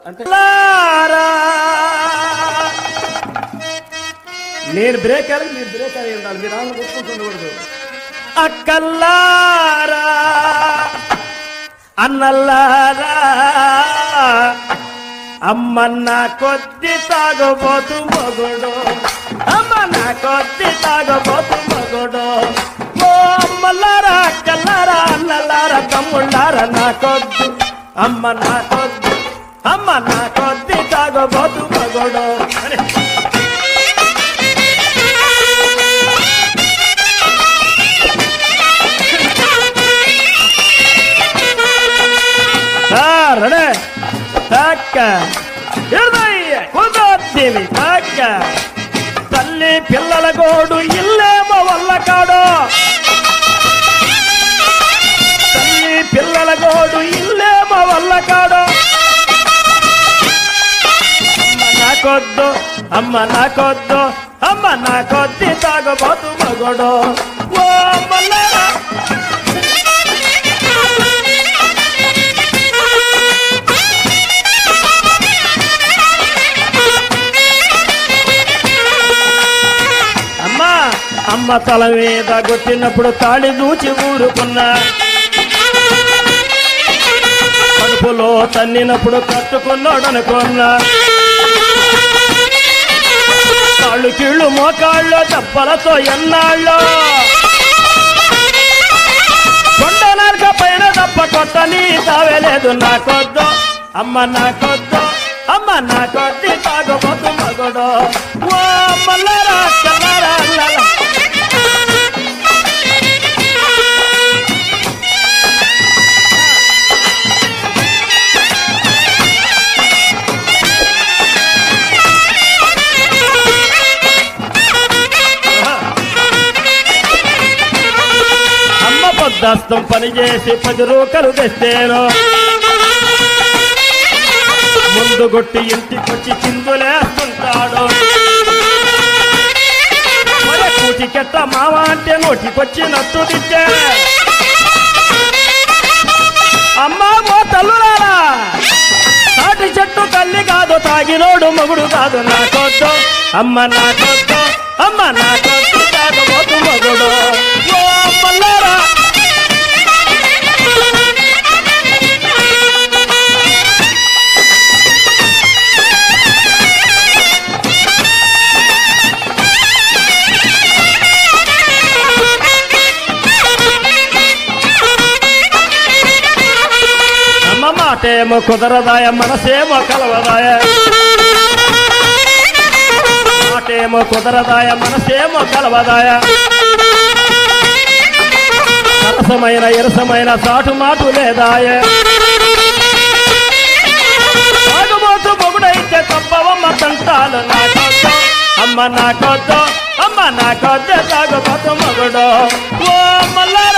అంటే నేను బ్రేక్ అయ్యాలి, మీరు బ్రేక్ అయ్యి ఉండాలి, మీరు ఆమె కొట్టుకుంటుండకూడదు. అక్కల్లారా అన్నల్లారా అమ్మన్న కొద్ది తాగబోతు మొగుడు, అమ్మన్న కొద్ది తాగబోతు మొగుడు. ఓ అమ్మలారా అక్కల్లారా అన్నల్లారా తమ్ముళ్ళారా నా కొద్ది అమ్మ నా కొద్ది, అమ్మ నా కొద్ది తాగబోతు మొగుడు. రెడీ కుదోద్దివి కాక తల్లి పిల్లల గోడు ఇల్లేమో వల్ల కాడో, తల్లి పిల్లల గోడు ఇల్లేమో వల్ల కాడో. అమ్మ నాకొద్దు, అమ్మ నాకొద్దు, అమ్మ నా కొద్ది తాగబోతు మగోడు. ఓ అమ్మలారా అమ్మ తల మీద కొట్టినప్పుడు తాళి దూచి ఊరుకున్నా, కడుపులో తన్నినప్పుడు కట్టుకున్నాడనుకున్నా. కాళ్ళు కీళ్ళు మోకాళ్ళు దెబ్బలతో ఎన్నాళ్ళు, కొండ నరక పైన దెబ్బ కొట్టని తావేలేదు. నాకొద్దు అమ్మ నాకొద్దు, అమ్మ నా కొద్ది తాగబోతు మగడు. ఓ అమ్మలారా అక్కలారా అల్లలా దస్తం పని చేసి 10 రూపాయలు తెస్తేను, ముందు కొట్టి ఇంటికొచ్చి చిందులేస్తుంటాడు. మరి కూటికెట్ట మావ అంటే నోటికొచ్చినట్టు తిట్టే. అమ్మా ఓ తల్లురారా, తాటి చెట్టు తల్లి కాదు, తాగినోడు మొగుడు కాదు. నాకొద్దు అమ్మ నాకొద్దు, అమ్మ నాకొద్దు తాగబోతు మొగుడు. ఓ అమ్మలారా మాటేమో కుదరదాయ, మనసేమో కలవదాయ. మాటేమో కుదరదాయ, మనసేమో కలవదాయ. సరసమైన ఇరసమైన సాటు మాటు లేదాయ. తాగుబోతు మొగుడైతే తప్పవమ్మ తంటాలు. నాకొద్దు అమ్మ నాకొద్దు, అమ్మ నాకొద్దు తాగుబోతు మొగుడు. ఓ మల్లారా